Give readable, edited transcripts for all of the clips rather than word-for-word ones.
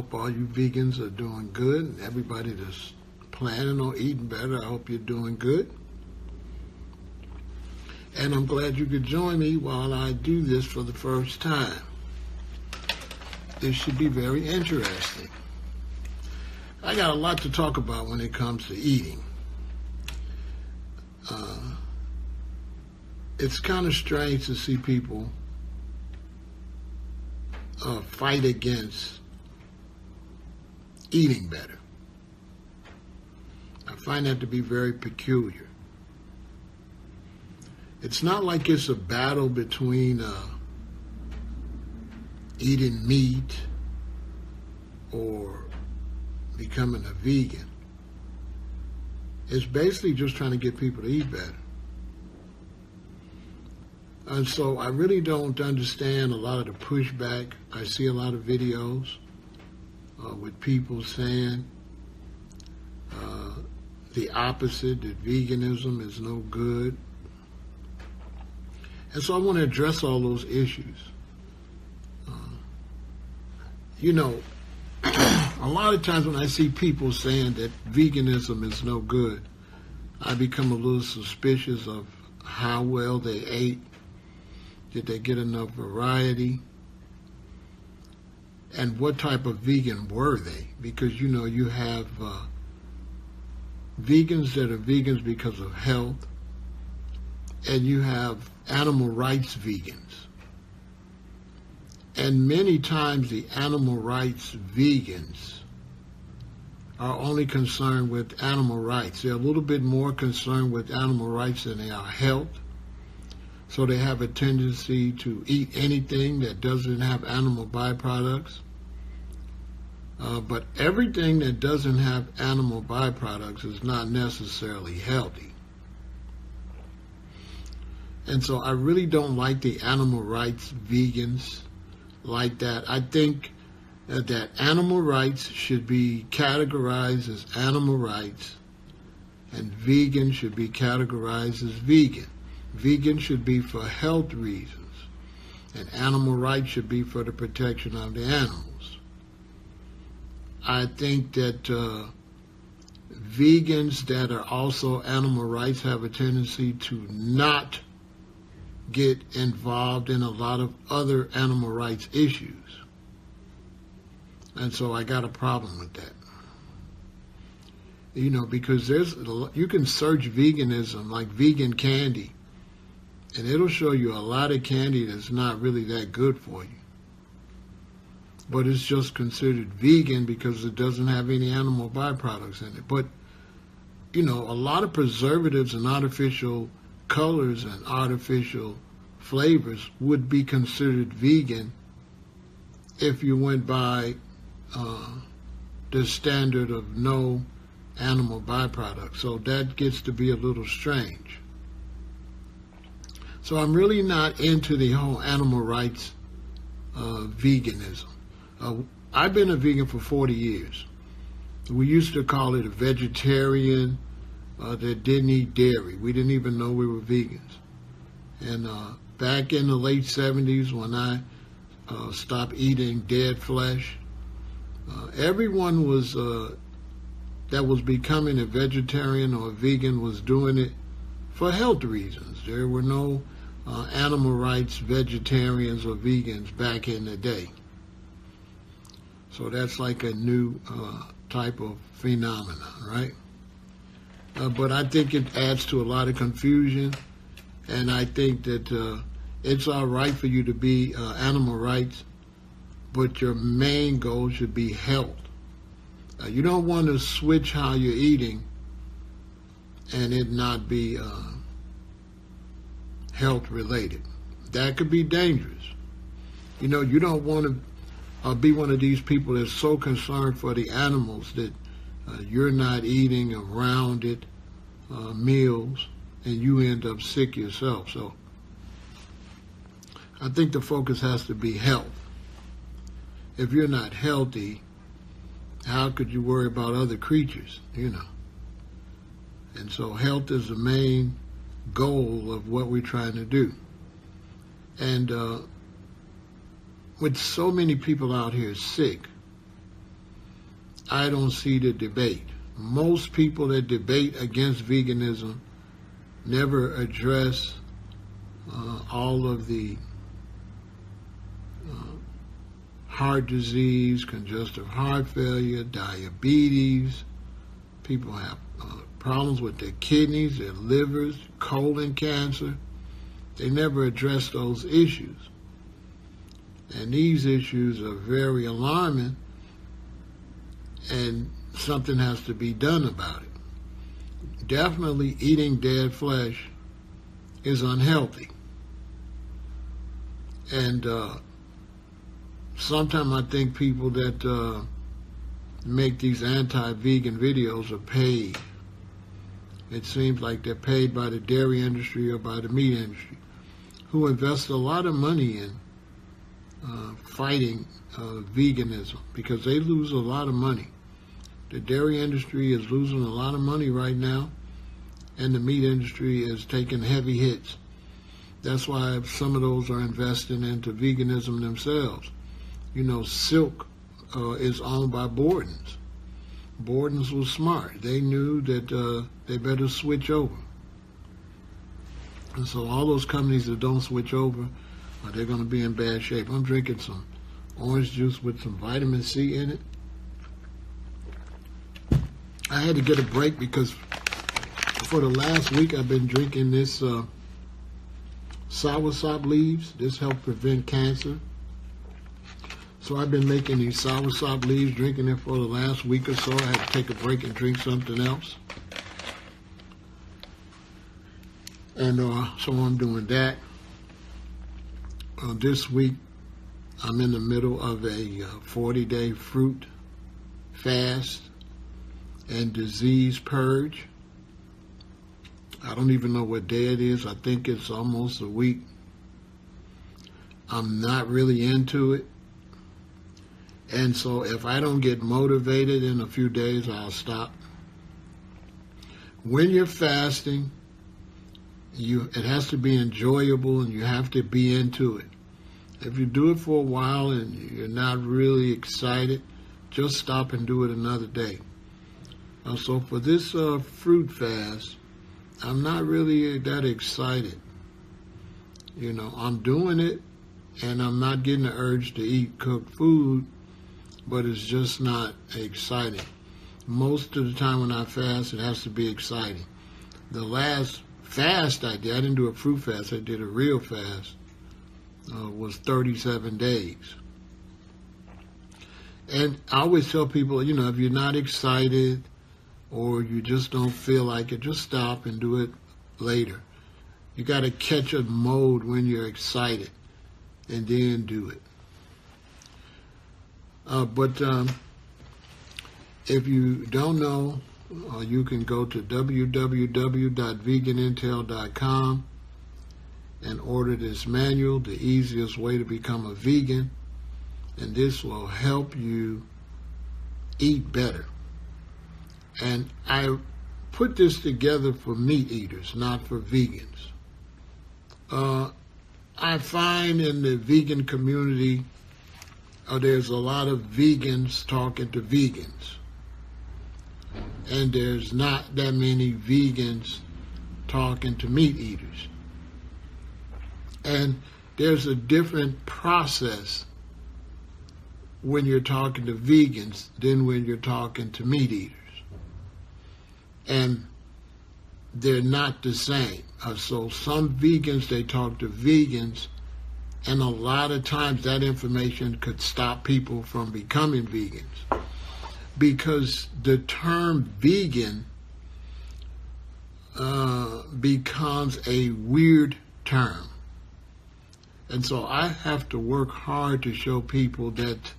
hope all you vegans are doing good, and everybody that's planning on eating better, I hope you're doing good. And I'm glad you could join me while I do this for the first time. This should be very interesting. I got a lot to talk about when it comes to eating. It's kind of strange to see people fight against eating better. I find that to be very peculiar. It's not like it's a battle between eating meat or becoming a vegan. It's basically just trying to get people to eat better. And so I really don't understand a lot of the pushback. I see a lot of videos with people saying the opposite, that veganism is no good. And so I want to address all those issues. A lot of times when I see people saying that veganism is no good, I become a little suspicious of how well they ate. Did they get enough variety? And what type of vegan were they? Because, you have vegans that are vegans because of health, and you have animal rights vegans. And many times the animal rights vegans are only concerned with animal rights. They're a little bit more concerned with animal rights than they are health. So they have a tendency to eat anything that doesn't have animal byproducts. But everything that doesn't have animal byproducts is not necessarily healthy. And so I really don't like the animal rights vegans like that. I think that animal rights should be categorized as animal rights, and vegan should be categorized as vegan. Vegan should be for health reasons, and animal rights should be for the protection of the animals. I think that vegans that are also animal rights have a tendency to not get involved in a lot of other animal rights issues. And so I got a problem with that. Because you can search veganism, like vegan candy, and it'll show you a lot of candy that's not really that good for you. But it's just considered vegan because it doesn't have any animal byproducts in it. But, a lot of preservatives and artificial colors and artificial flavors would be considered vegan if you went by the standard of no animal byproducts. So that gets to be a little strange. So I'm really not into the whole animal rights veganism. I've been a vegan for 40 years. We used to call it a vegetarian that didn't eat dairy. We didn't even know we were vegans. And back in the late 70s, when I stopped eating dead flesh, everyone was that was becoming a vegetarian or a vegan was doing it for health reasons. There were no animal rights vegetarians or vegans back in the day. So that's like a new type of phenomenon, right? But I think it adds to a lot of confusion, and I think that it's all right for you to be animal rights, but your main goal should be health. You don't want to switch how you're eating and it not be health related. That could be dangerous. You don't want to be one of these people that's so concerned for the animals that you're not eating around it meals and you end up sick yourself. So I think the focus has to be health. If you're not healthy, how could you worry about other creatures, And so health is the main goal of what we're trying to do. And with so many people out here sick, I don't see the debate. Most people that debate against veganism never address all of the heart disease, congestive heart failure, diabetes. People have problems with their kidneys, their livers, colon cancer. They never address those issues. And these issues are very alarming, and something has to be done about it. Definitely eating dead flesh is unhealthy. And sometimes I think people that make these anti-vegan videos are paid. It seems like they're paid by the dairy industry or by the meat industry, who invest a lot of money in fighting veganism, because they lose a lot of money. The dairy industry is losing a lot of money right now, and the meat industry is taking heavy hits. That's why some of those are investing into veganism themselves. You know, Silk is owned by Borden's. Borden's was smart. They knew that they better switch over. And so all those companies that don't switch over, they're going to be in bad shape. I'm drinking some orange juice with some vitamin C in it. I had to get a break because for the last week I've been drinking this soursop leaves. This helps prevent cancer. So I've been making these soursop leaves, drinking it for the last week or so. I had to take a break and drink something else. And so I'm doing that. This week, I'm in the middle of a 40-day fruit fast and disease purge. I don't even know what day it is. I think it's almost a week. I'm not really into it. And so if I don't get motivated in a few days, I'll stop. When you're fasting, it has to be enjoyable and you have to be into it. If you do it for a while and you're not really excited, just stop and do it another day. So for this fruit fast, I'm not really that excited. You know, I'm doing it and I'm not getting the urge to eat cooked food, but it's just not exciting. Most of the time when I fast, it has to be exciting. The last fast I didn't do a fruit fast, I did a real fast, was 37 days. And I always tell people, you know, if you're not excited or you just don't feel like it, just stop and do it later. You got to catch a mode when you're excited and then do it. But if you don't know, you can go to www.veganintel.com and order this manual, the easiest way to become a vegan. And this will help you eat better. And I put this together for meat eaters, not for vegans. I find in the vegan community, there's a lot of vegans talking to vegans. And there's not that many vegans talking to meat eaters. And there's a different process when you're talking to vegans than when you're talking to meat eaters. And they're not the same. So some vegans, they talk to vegans, and a lot of times that information could stop people from becoming vegans. Because the term vegan becomes a weird term. And so I have to work hard to show people that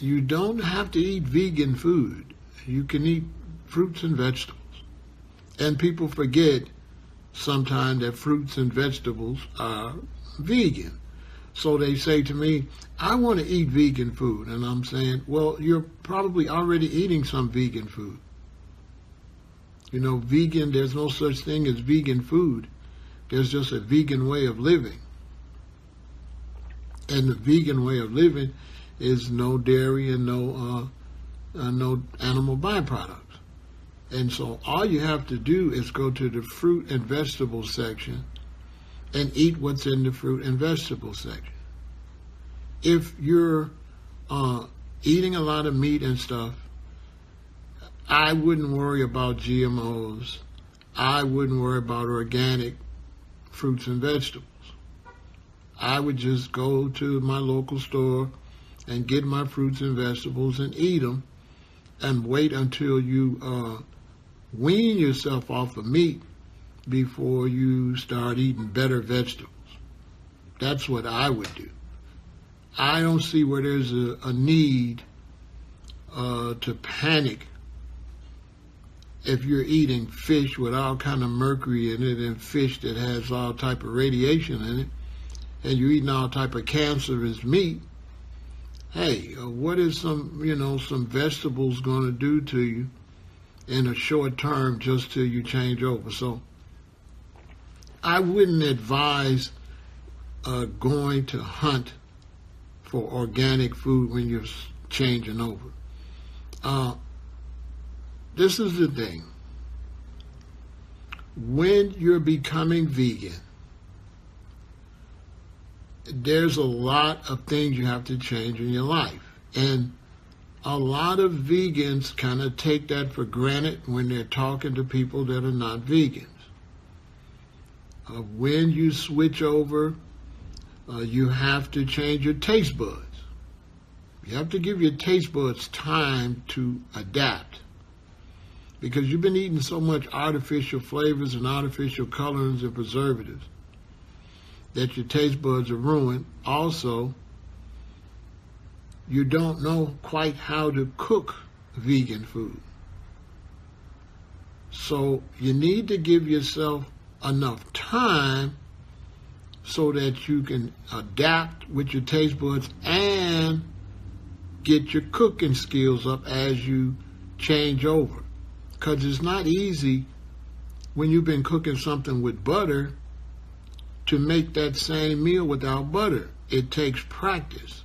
you don't have to eat vegan food. You can eat fruits and vegetables. And people forget sometimes that fruits and vegetables are vegan. So they say to me, I want to eat vegan food. And I'm saying, well, you're probably already eating some vegan food. You know, vegan, there's no such thing as vegan food. There's just a vegan way of living. And the vegan way of living is no dairy and no no animal byproducts. And so all you have to do is go to the fruit and vegetable section and eat what's in the fruit and vegetable section. If you're eating a lot of meat and stuff, I wouldn't worry about GMOs. I wouldn't worry about organic fruits and vegetables. I would just go to my local store and get my fruits and vegetables and eat them, and wait until you wean yourself off of meat before you start eating better vegetables. That's what I would do. I don't see where there's a need to panic if you're eating fish with all kind of mercury in it, and fish that has all type of radiation in it, and you're eating all type of cancerous meat. Hey, what is some vegetables going to do to you in a short term just till you change over? So I wouldn't advise going to hunt for organic food when you're changing over. This is the thing. When you're becoming vegan, there's a lot of things you have to change in your life. And a lot of vegans kind of take that for granted when they're talking to people that are not vegans. When you switch over, you have to change your taste buds. You have to give your taste buds time to adapt, because you've been eating so much artificial flavors and artificial colorings and preservatives that your taste buds are ruined. Also, you don't know quite how to cook vegan food. So you need to give yourself enough time so that you can adapt with your taste buds and get your cooking skills up as you change over. Because it's not easy when you've been cooking something with butter to make that same meal without butter. It takes practice.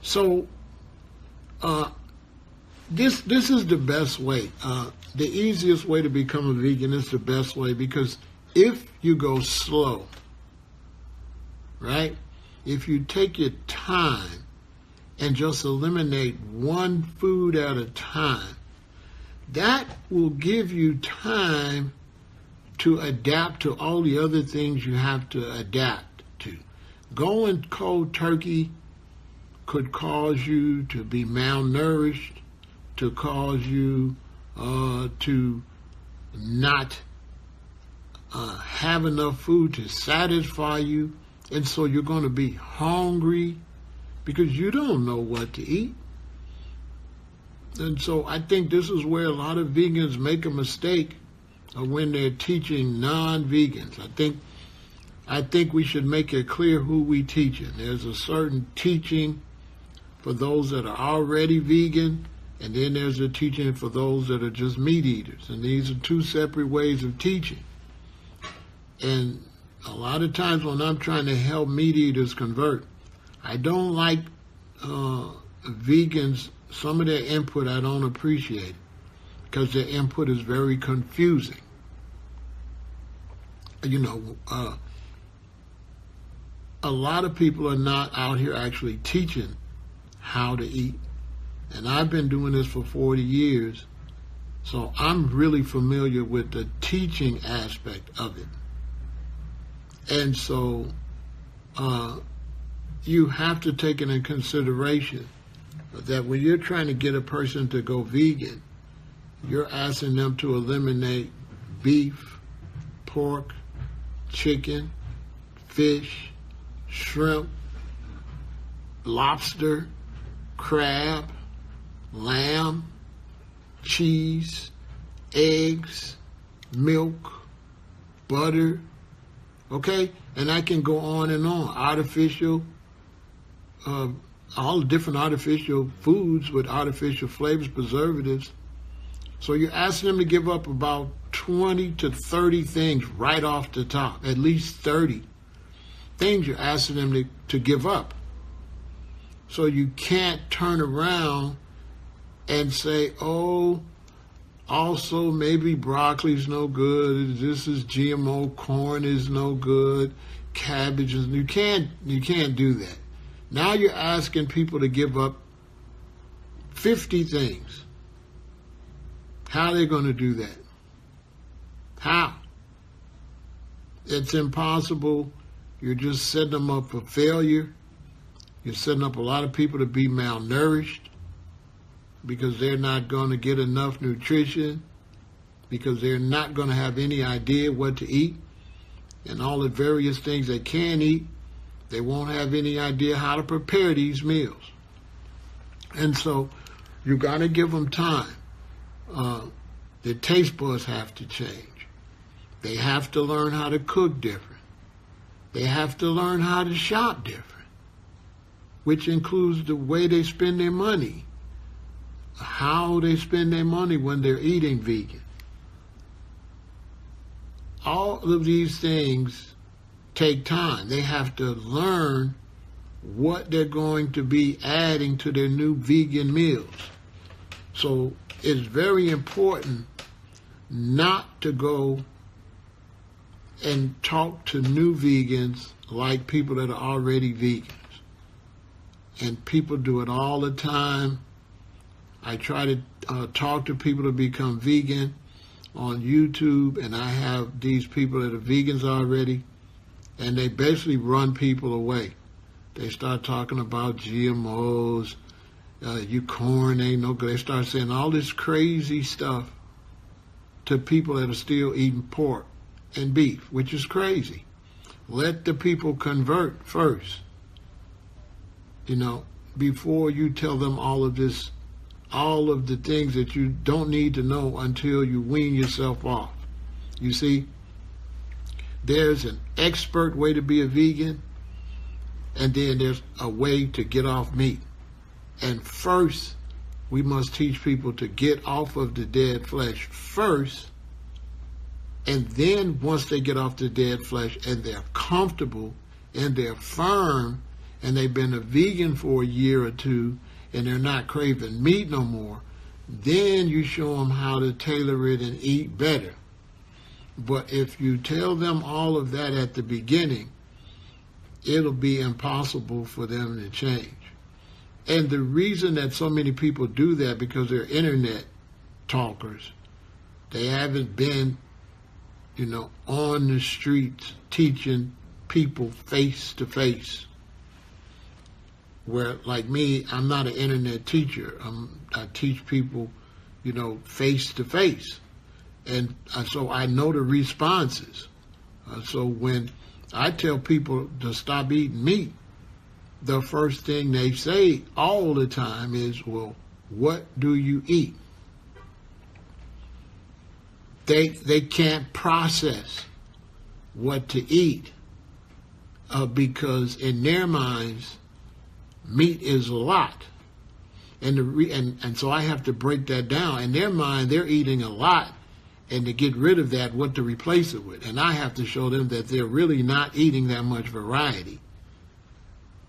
So this is the best way. The easiest way to become a vegan is the best way, because if you go slow, right? If you take your time and just eliminate one food at a time, that will give you time to adapt to all the other things you have to adapt to. Going cold turkey could cause you to be malnourished, to cause you to not have enough food to satisfy you, and so you're going to be hungry because you don't know what to eat. And so I think this is where a lot of vegans make a mistake when they're teaching non-vegans. I think we should make it clear who we teaching. There's a certain teaching for those that are already vegan, and then there's a teaching for those that are just meat eaters. And these are two separate ways of teaching. And a lot of times when I'm trying to help meat eaters convert, I don't like vegans. Some of their input I don't appreciate, because their input is very confusing. You know, a lot of people are not out here actually teaching how to eat. And I've been doing this for 40 years, so I'm really familiar with the teaching aspect of it. And so you have to take it in consideration that when you're trying to get a person to go vegan, you're asking them to eliminate beef, pork, chicken, fish, shrimp, lobster, crab, lamb, cheese, eggs, milk, butter, okay? And I can go on and on. Artificial, all the different artificial foods with artificial flavors, preservatives. So you're asking them to give up about 20 to 30 things right off the top, at least 30 things you're asking them to give up. So you can't turn around and say, oh, also maybe broccoli's no good, this is GMO, corn is no good, cabbage is, you can't do that. Now you're asking people to give up 50 things. How are they going to do that? How? It's impossible. You're just setting them up for failure. You're setting up a lot of people to be malnourished because they're not going to get enough nutrition, because they're not going to have any idea what to eat, and all the various things they can eat, they won't have any idea how to prepare these meals. And so you got to give them time. Their taste buds have to change. They have to learn how to cook different. They have to learn how to shop different, which includes the way they spend their money, how they spend their money when they're eating vegan. All of these things take time. They have to learn what they're going to be adding to their new vegan meals. So it's very important not to go and talk to new vegans like people that are already vegans. And people do it all the time. I try to talk to people to become vegan on YouTube, and I have these people that are vegans already, and they basically run people away. They start talking about GMOs, your corn ain't no good. They start saying all this crazy stuff to people that are still eating pork and beef, which is crazy. Let the people convert first, before you tell them all of this, all of the things that you don't need to know until you wean yourself off. You see, there's an expert way to be a vegan, and then there's a way to get off meat. And first, we must teach people to get off of the dead flesh first, and then once they get off the dead flesh and they're comfortable and they're firm and they've been a vegan for a year or two and they're not craving meat no more, then you show them how to tailor it and eat better. But if you tell them all of that at the beginning, it'll be impossible for them to change. And the reason that so many people do that, because they're internet talkers. They haven't been, on the streets teaching people face to face. Where, like me, I'm not an internet teacher. I teach people, face to face. And so I know the responses. So when I tell people to stop eating meat, the first thing they say all the time is, well, what do you eat? They can't process what to eat because in their minds, meat is a lot. And so I have to break that down. In their mind, they're eating a lot, and to get rid of that, what to replace it with. And I have to show them that they're really not eating that much variety.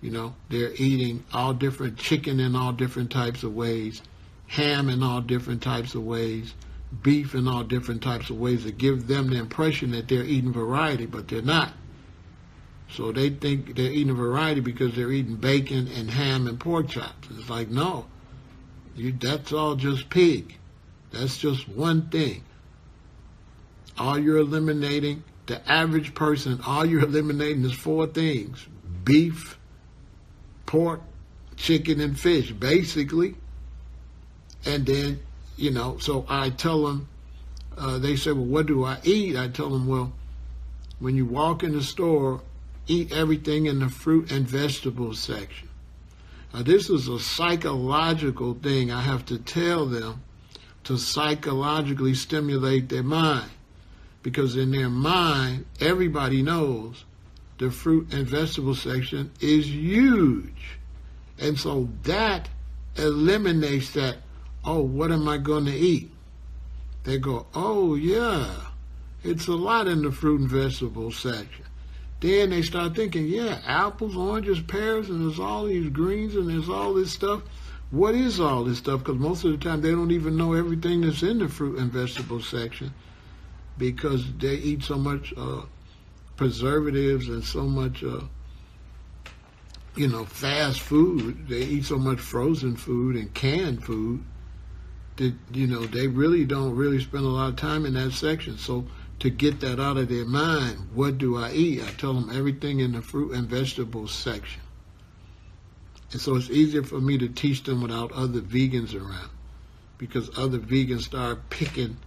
They're eating all different chicken in all different types of ways, ham in all different types of ways, beef in all different types of ways, to give them the impression that they're eating variety, but they're not. So they think they're eating variety because they're eating bacon and ham and pork chops. It's like, no, that's all just pig. That's just one thing. All you're eliminating, the average person, all you're eliminating is 4 things: beef, pork, chicken, and fish, basically. And then, so I tell them, they say, well, what do I eat? I tell them, well, when you walk in the store, eat everything in the fruit and vegetables section. Now, this is a psychological thing I have to tell them to psychologically stimulate their mind. Because in their mind, everybody knows the fruit and vegetable section is huge. And so that eliminates that, oh, what am I going to eat? They go, oh, yeah, it's a lot in the fruit and vegetable section. Then they start thinking, yeah, apples, oranges, pears, and there's all these greens and there's all this stuff. What is all this stuff? Because most of the time they don't even know everything that's in the fruit and vegetable section because they eat so much preservatives and so much, fast food. They eat so much frozen food and canned food that, they really don't really spend a lot of time in that section. So to get that out of their mind, what do I eat? I tell them everything in the fruit and vegetables section. And so it's easier for me to teach them without other vegans around, because other vegans start picking,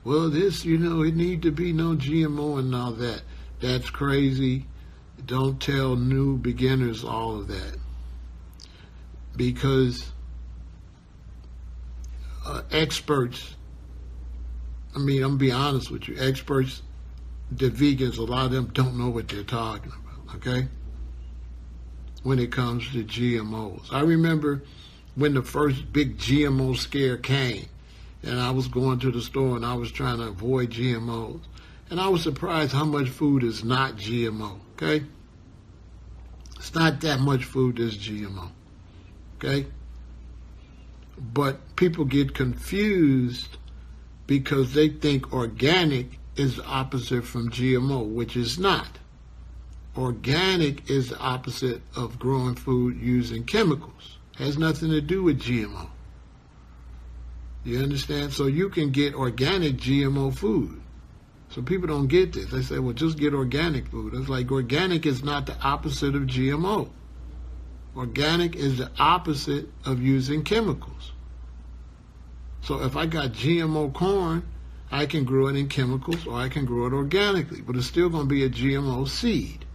well, this, it need to be no GMO and all that. That's crazy. Don't tell new beginners all of that. Because experts, I'm going to be honest with you, experts, the vegans, a lot of them don't know what they're talking about, okay? When it comes to GMOs. I remember when the first big GMO scare came, and I was going to the store and I was trying to avoid GMOs. And I was surprised how much food is not GMO, okay? It's not that much food that's GMO, okay? But people get confused because they think organic is the opposite from GMO, which is not. Organic is the opposite of growing food using chemicals. Has nothing to do with GMO. You understand? So you can get organic GMO food. So people don't get this. They say, well, just get organic food. It's like organic is not the opposite of GMO. Organic is the opposite of using chemicals. So if I got GMO corn, I can grow it in chemicals or I can grow it organically, but it's still going to be a GMO seed.